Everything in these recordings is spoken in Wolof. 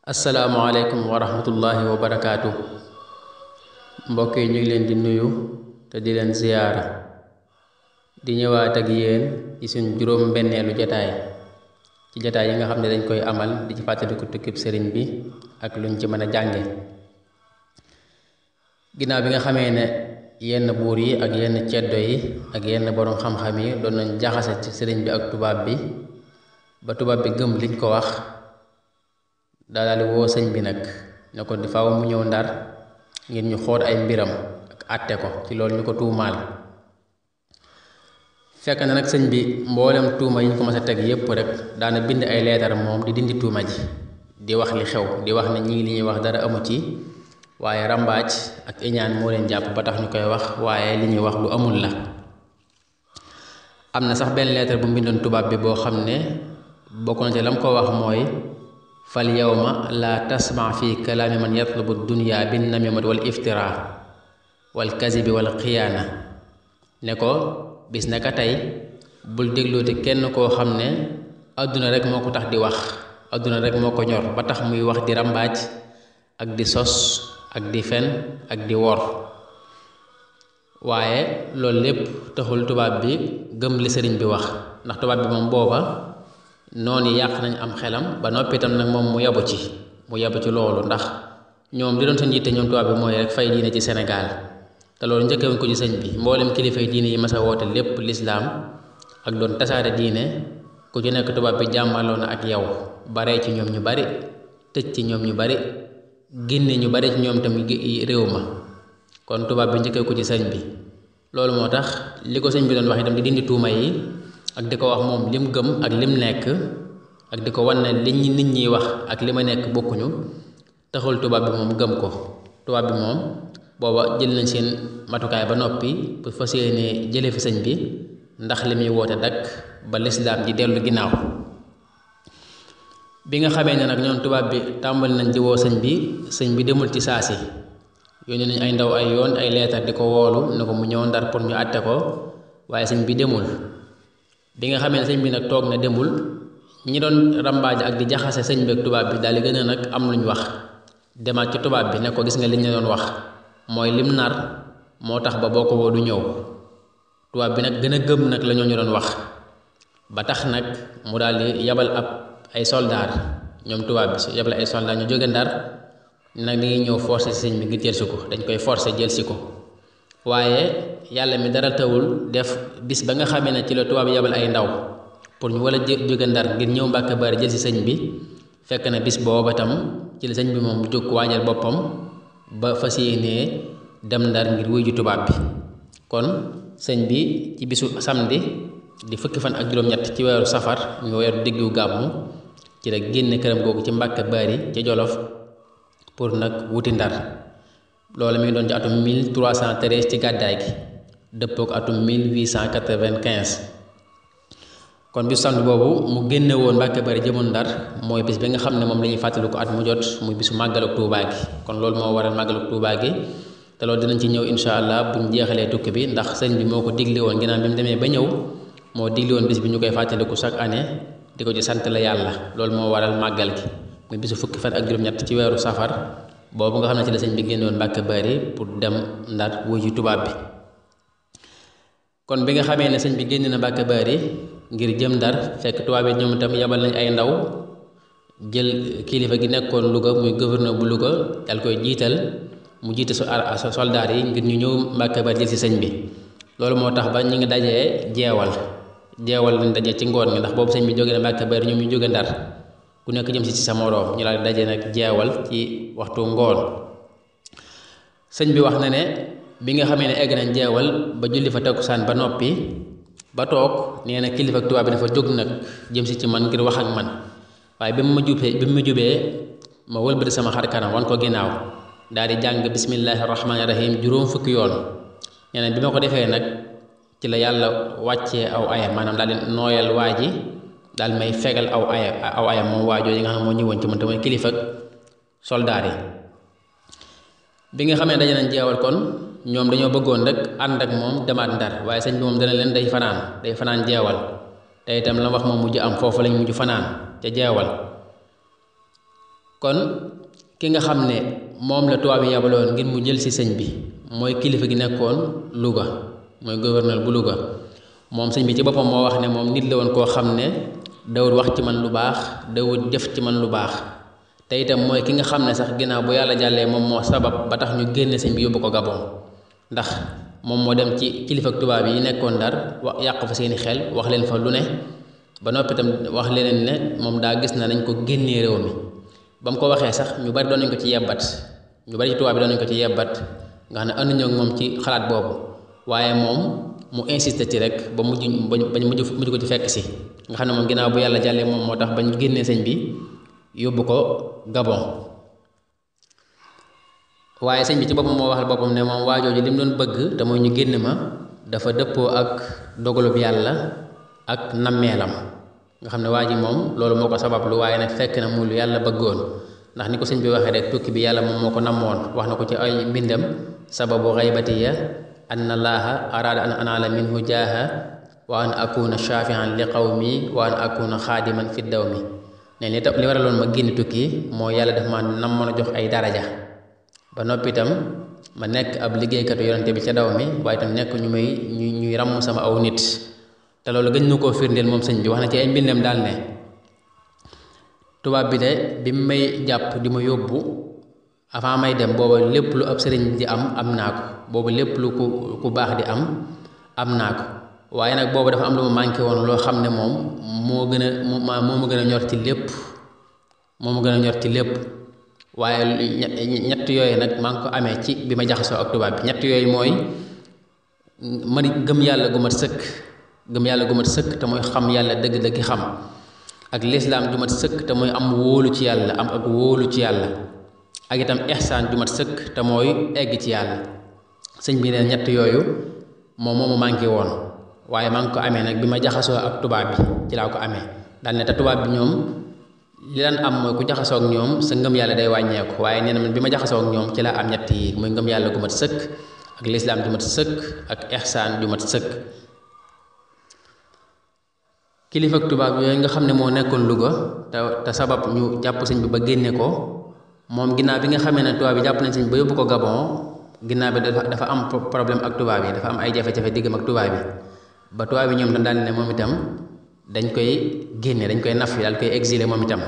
asalaamualeykum wa rahmatullahi wa barakaatu. Mbokk yi ñu ngi leen di nuyu te di leen ziyaara di ñëwaat ak yéen ci suñ juróom benneelu jataay ci jataay yi nga xam ne dañ koy amal di ci fàttaliku tukkib sëriñ bi ak luñ ci mën a jànge ginnaaw bi nga xamee ne yenn buur yi ak yenn ceddo yi ak yenn boroom xam-xam yi doon nañ jaxase ci sëriñ bi ak tubaab bi ba tubaab bi gëm liñ ko wax daal di woo sëñ bi nag ne ko di faaw mu ñëw ndar ngir ñu xool ay mbiram ak àtte ko ci loolu ñu ko tuumaal. fekk na nag sëñ bi mboolem tuuma yi ñu ko mas a teg yépp rek daana bind ay leetar moom di dindi tuuma ji di wax li xew di wax ne ñii li ñuy wax dara amu ci waaye rambaaj ak iñaan moo leen jàpp ba tax ñu koy wax waaye li ñuy wax lu amul la. am na sax benn leetar bu mbindoon tubaab bi boo xam ne bokk na ci lam ko wax mooy fal yawma la tasma fi kalaami man yatlubu dunya bin namimat wal iftira wal kazibi wal xiyaana ne ko bis naka tey bul déglooti kenn koo xam ne àdduna rek moo ko tax di wax àdduna rek moo ko ñor ba tax muy wax di rambaaj ak di sos ak di fen ak di wor. waaye loolu lépp taxul tubaab bi gëm li sëriñ bi wax ndax tubaab bi moom booba noonu yàq nañ am xelam ba noppi itam nag moom mu yabu ci loolu ndax ñoom li doon seen yitte ñoom tubaab bi mooy rek fay diine ci Sénégal te loolu njëkkewuñ ko ci sëñ bi mboolem kilifay diine yi mas a woote lépp lislaam ak doon tasaare diine ku ci nekk tubaab bi jàmmaloo na ak yow baree ci ñoom ñu bari tëj ci ñoom ñu bari génne ñu bari ci ñoom tamit réew ma kon tubaab bi njëkkee ko ci sëñ bi loolu moo tax li ko sëñ bi doon wax itam di dindi tuuma yi ak di ko wax moom lim gëm ak lim nekk ak di ko wan ne li nit ñiy wax ak li ma nekk bokkuñu taxul tubaab bi moom gëm ko. tubaab bi moom booba jël nañ seen matukaay ba noppi pour fas yéene jële fi sëñ bi ndax li muy woote dakk ba lislaam ji dellu ginnaaw. bi nga xamee ne nag ñoom tubaab bi tàmbali nañ di woo sëñ bi demul ci saasi yónni nañ ay ndaw ay yoon ay leetar di ko woolu ne ko mu ñëw ndar pour ñu àtte ko waaye sëñ bi demul. bi nga xamee ne sëñ bi nag toog na demul ñi doon rambaaj ak di jaxase sëñ bi ak tubaab bi daal di gën a nag am luñ wax demaat ci tubaab bi ne ko gis nga liñ la doon wax mooy lim nar moo tax ba boo ko woo du ñëw. tubaab bi nag gën a gëm nag la ñu doon wax ba tax nag mu daal di yabal ay soldaar ñoom tubaab bi su yabal ay soldaar ñu jóge ndar nag dañuy ñëw forcé si sëñ bi ngir jël si ko dañ koy forcé jël si ko. waaye yàlla mi dara tawul def bis ba nga xamee ne ci la tubaab yabal ay ndaw pour ñu wala jóge ndar ngir ñëw Mbàkke Bari jël si sëñ bi fekk na bis booba tam ci la sëñ bi moom jóg waajal boppam ba fas yéenee dem ndar ngir wuy ju tubaab bi. kon sëñ bi ci bisu samedi di fukki fan ak juróom-ñett ci weeru safar ñu weeru diggu gàmmu ci la génne këram googu ci Mbàkke Bari ca Jolof pour nag wuti ndar. loolu mi ngi doon ci atum 1313 ci gàddaay gi dëppook atum 1895 kon bisu samedi boobu mu génne woon Mbàkke Bari jëmoon ndar mooy bis bi nga xam ne moom la ñuy fàttaliku ko at mu jot muy bisu màggalu Tuubaa gi kon loolu moo waral màggalu Tuubaa gi te loolu dinañ ci ñëw incha allah buñ jeexalee tukki bi ndax sëñ bi moo ko digle woon ginnaaw bi mu demee ba ñëw moo digle woon bis bi ñu koy fàttaliku chaque année di ko ci sant la yàlla loolu moo waral màggal gi muy bisu fukki fan ak juróom-ñett ci weeru safar boobu nga xam ne ci la sëñ bi génnoon Mbàkke Bari pour dem ndar wuy ji tubaab bi. kon bi nga xamee ne sëñ bi génn na Mbàkke Bari ngir jëm ndar fekk tubaab yi ñoom itam yabal nañ ay ndaw jël kilifa gi nekkoon Louga muy gouverneur bu Louga dal koy jiital mu jiite soldaar yi ngir ñu ñëw Mbàkke Bari jël si sëñ bi. loolu moo tax ba ñu ngi dajee jeewal lañ dajee ci ngoon gi ndax boobu sëñ bi jóge na Mbàkke Bari ñoom ñu jóge ndar ku nekk jëm si sa moroom ñu daal di daje nag jeewal ci waxtu ngoon. sëñ bi wax na ne bi nga xamee ne egg nañ jeewal ba julli fa takkusaan ba noppi ba toog nee na kilifa ak tubaab bi dafa jóg nag jëm si ci man ngir wax ak man waaye bi mu ma jubee ma wëlbati sama xar kanam wan ko ginnaaw daal di jàng bismillahi rahmaani rahim juróom fukki yoon. nee na bi ma ko defee nag ci la yàlla wàccee aw aya maanaam daal di nooyal waa ji daal may fegal aw aya moom waajoo yi nga xam ne moo ñëwoon ci man te mooy kilifa ak soldaar yi. bi nga xamee daje nañ jeewal kon ñoom dañoo bëggoon rek ànd ak moom demaat ndar waaye sëñ bi moom dana leen day fanaan jeewal te itam la wax moom mujj am foofu lañ mujj fanaan ca jeewal. kon ki nga xam ne moom la tubaab yi yabaloon ngir mu jël si sëñ bi mooy kilifa gi nekkoon Louga mooy gouverneur bu Louga moom sëñ bi ci boppam moo wax ne moom nit la woon koo xam ne dawul wax ci man lu baax dawul def ci man lu baax te itam mooy ki nga xam ne sax ginnaaw bu yàlla jàllee moom moo sabab ba tax ñu génne sëñ bi yóbbu ko Gabon ndax moom moo dem ci kilifa tubaab yi nekkoon Ndar wax yàq fa seeni xel wax leen fa lu ne ba noppi itam wax leneen ne moom daa gis na nañ ko génnee réew mi ba mu ko waxee sax ñu bari doon nañ ko ci yebbat ñu bari ci tubaab bi doon nañ ko ci yebbat nga xam ne ànduñu ak moom ci xalaat boobu waaye moom mu insisté ci rek ba mujj ko ci fekk si nga xam ne moom ginnaaw bu yàlla jàllee moom moo tax bañ génnee sëñ bi yóbbu ko Gabon waaye sëñ bi ci boppam moo waxal boppam ne moom waajooju li mu doon bëgg te mooy ñu génn ma dafa dëppoo ak dogalub yàlla ak nammeelam nga xam ne waa ji moom loolu moo ko sabablu waaye nag fekk na mu lu yàlla bëggoon ndax ni ko sëñ bi waxee rek tukki bi yàlla moom moo ko namoon wax na ko ci ay mbindam sababu xaybatiya anna laaha araada an anaala minhu jaaha wa an akuna shafian li qawmi wa an akuna xaadiman fi dawmi ne li waraloon ma génn tukki moo yàlla daf ma namoon a jox ay daraja ba noppi itam ma nekk ab liggéeykatu yonante bi ca daw mi waaye itam nekk ñuy ràmm sama aw nit te loolu gën ñu koo firndeel moom sëñ bi wax na ci ay mbindam daal ne tubaab bi de bi mu may jàpp di ma yóbbu avant may dem booba lépp lu ab sëriñ di am naa ko boobu lépp lu ku baax di am naa ko waaye nag boobu dafa am lu ma manqué woon loo xam ne moom moo ma gën a ñor ci lépp waaye ñett yooyu nag maa ngi ko amee ci bi ma jaxasoo ak tubaab bi ñett yooyu mooy man gëm yàlla gu mat sëkk te mooy xam yàlla dëgg-dëgg xam ak lislaam ju mat sëkk te mooy am wóolu ci yàlla am ak wóolu ci yàlla ak itam ihsaan ju mat sëkk te mooy egg ci yàlla sëñ bi ne ñett yooyu moom moo ma manqué woon waaye maa ngi ko amee nag bi ma jaxasoo ak tubaab bi ci laa ko amee daal ne te tubaab bi ñoom li daan am mooy ku jaxasoo ak ñoom sa ngëm yàlla day wàññeeku waaye nee na man bi ma jaxasoo ak ñoom ci laa am ñett yi muy ngëm yàlla gu mat sëkk ak lislaam ju mat sëkk ak ihsaan ju mat sëkk kilifa ak tubaab yooyu nga xam ne moo nekkoon Louga te sabab ñu jàpp sëñ bi ba génne ko moom ginnaaw bi nga xamee ne tubaab bi jàpp nañ sëñ bi ba yóbbu ko Gabon ginnaaw bi dafa am problème ak tubaab yi dafa am ay jafe-jafe diggam ak tubaab bi ba tubaab bi ñoom daal ne moom itam dañ koy génne dañ koy naf yi daal koy exilé moom itam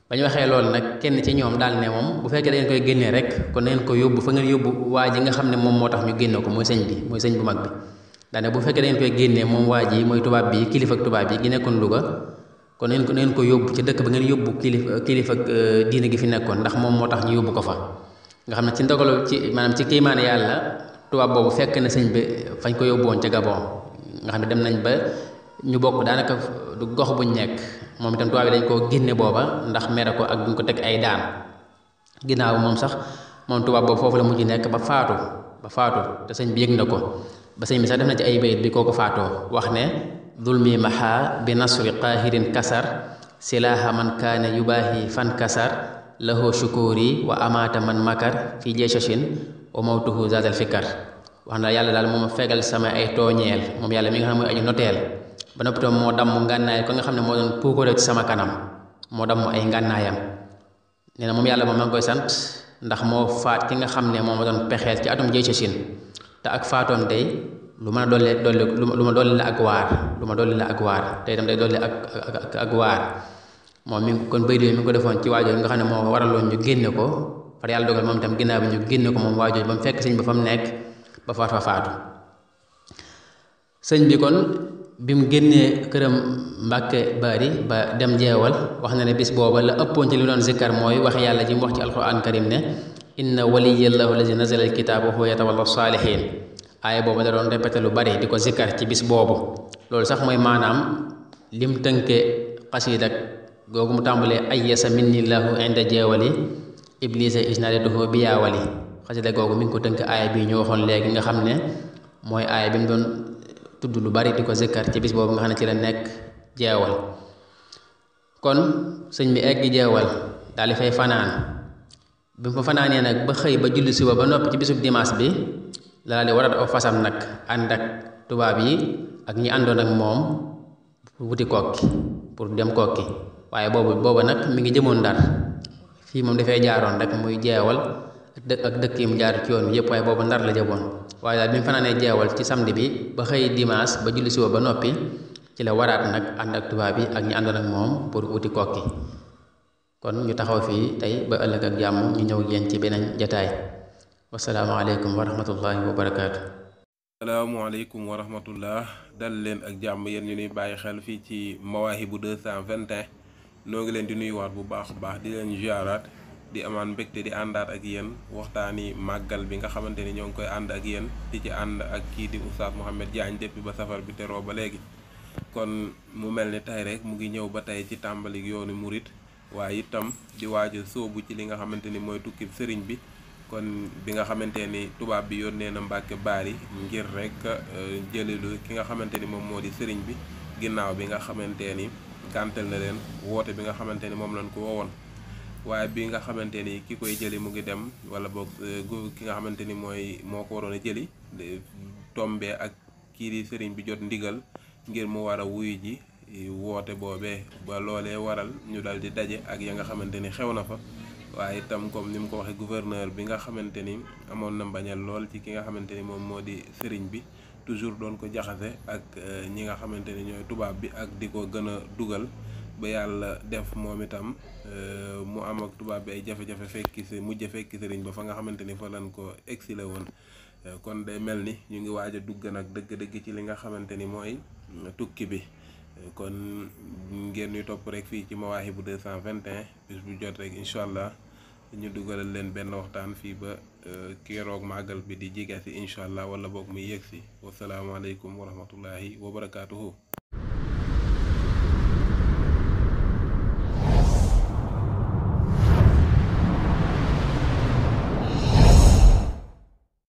ba ñu waxee loolu nag kenn ci ñoom daal ne moom bu fekkee dañ koy génnee rek kon neen ko yóbbu fa ngeen yóbbu waa ji nga xam ne moom moo tax ñu génne ko mooy sëñ bu mag bi daane bu fekkee dañ koy génnee moom waa ji mooy tubaab bi kilifa ak tubaab bi gi nekkoon Louga kon neen ko yóbbu ci dëkk ba ngeen yóbbu kilifa diine gi fi nekkoon ndax moom moo tax ñu yóbbu ko fa nga xam ne ci ndogalu maanaam ci kiimaane yàlla tubaab boobu fekk na sëñ bi fañ ko yóbbu woon ca Gabon nga xam ne dem nañ ba ñu bokk daanaka du gox buñ nekk moom itam tubaab bi dañ koo génne booba ndax mere ko ak duñ ko teg ay daan ginnaaw moom sax moom tubaab boobu foofu la mujj nekk ba faatu te sëñ bi yëg na ko ba sëñ bi sax def na ci ay bayit bi kooku faatoo wax ne dulmi maha bi nasri qahirin kasar silaha man kaane yubaahi fan kasar lahu shukuri wa amaata man makar fi jeeshashin wa mawtuhu zaadal fikar wax na yàlla daal moom fegal sama ay tooñeel moom yàlla mi nga xam ne mooy aju noteel ba noppi tam moo damm ngànnaay ko nga xam ne moo doon puukare ci sama kanam moo damm ay ngànnaayam nee na moom yàlla moom maa ngi koy sant ndax moo faat ki nga xam ne moo ma doon pexeel ci atum jeeshashin te ak faatoom day lu ma dolli la ak waar te itam day dolli ak waar moom mi kon bayt yooyu mi ngi ko defoon ci waajooju nga xam ne moo waraloon ñu génne ko far yàlla dogal moom itam ginnaaw bi ñu génne ko moom waajooju ba mu fekk sëñ ba fa mu nekk ba faatu sëñ bi kon bi mu génnee këram Mbàkke Bari ba dem jeewal wax na ne bis booba la ëppoon ci li doon zikkar mooy wax yàlla ji mu wax ci alquran karim ne inna waliyallahu allazi nazala alkitaaba wa huwa yatawalla saalihin aaya boobu da doon répété lu bari di ko zikkar ci bis boobu loolu sax mooy maanaam lim tënke xasiidak googu mu tàmbalee ayyasa minnillahu inda jeewali iblisa isnadatuhu bi yaawali xasida googu mi ngi ko tënk aaya bi ñu waxoon léegi nga xam ne mooy aaya bi mu doon tudd lu bari di ko zikkar ci bis boobu nga xam ne ci la nekk jeewal kon sëñ bi egg jeewal daal di fay fanaan bi mu fa fanaanee nag ba xëy ba julli suba ba noppi ci bisub dimanche bi la daal di warat aw fasam nag ànd ak tubaab yi ak ñi àndoon ak moom wuti kokki pour dem kokki waaye booba nag mi ngi jëmoon Ndar fii moom dafay jaaroon rek muy jeewal ak dëkk yi mu jaar ci yoon wi yëpp waaye boobu Ndar la jëmoon waaye daal bi mu fanaanee jeewal ci samedi bi ba xëy dimanche ba julli suba ba noppi ci la waraat nag ànd ak tubaab bi ak ñi àndoon ak moom pour wuti kokki kon ñu taxaw fii tey ba ëllëg ak jàmm ñu ñëw yéen ci beneen jataay wasalaamaaleykum wa rahmatullahi wa barakaatu. salaamaaleykum wa rahmatullah dal leen ak jàmm yéen ñu nuy bàyyi xel fii ci Mawahibou 221 noo ngi leen di nuyuwaat bu baax baax di leen ziaraat di amaan mbégte di àndaat ak yéen waxtaani màggal bi nga xamante ni ñoo ngi koy ànd ak yéen di ci ànd ak kii di Oustaz Mouhamed Diagne depuis ba safar bi teroo ba léegi kon mu mel ni tey rek mu ngi ñëw ba tey ci tàmbali yoonu murit waaye itam di waaj a sóobu ci li nga xamante ni mooy tukki sëriñ bi kon bi nga xamante ni tubaab bi yónnee na Mbàkke Baari ngir rek jëlilu ki nga xamante ni moom moo di sëriñ bi ginnaaw bi nga xamante ni gàntal na leen woote bi nga xamante ni moom lañ ko woowoon waaye bi nga xamante ni ki koy jëli mu ngi dem wala boog ki nga xamante ni moo ko waroon a jëli tombee ak kii di sëriñ bi jot ndigal ngir mu war a wuyu ji woote boobee ba loolee waral ñu dal di daje ak ya nga xamante ni xew na fa waaye itam comme ni mu ko waxee gouverneur bi nga xamante ni amoon na mbañal lool ci ki nga xamante ni moom moo di sëriñ bi toujours doon ko jaxase ak ñi nga xamante ni ñooy tubaab bi ak di ko gën a dugal ba yàlla def moom itam mu am ak tubaab bi ay jafe-jafe fekki sëriñ ba fa nga xamante ni fa lañ ko exilé woon kon day mel ni ñu ngi waaj a dugg nag dëgg-dëgg ci li nga xamante ni mooy tukki bi kon ngeen ñuy topp rek fii ci Mawahibou 221 bis bu jot rek incha allah ñu dugalal leen benn waxtaan fii ba keroog màggal bi di jege si incha allah wala boog muy yegg si wasalaamaaleykum wa rahmatullahi wa barakaatuhu.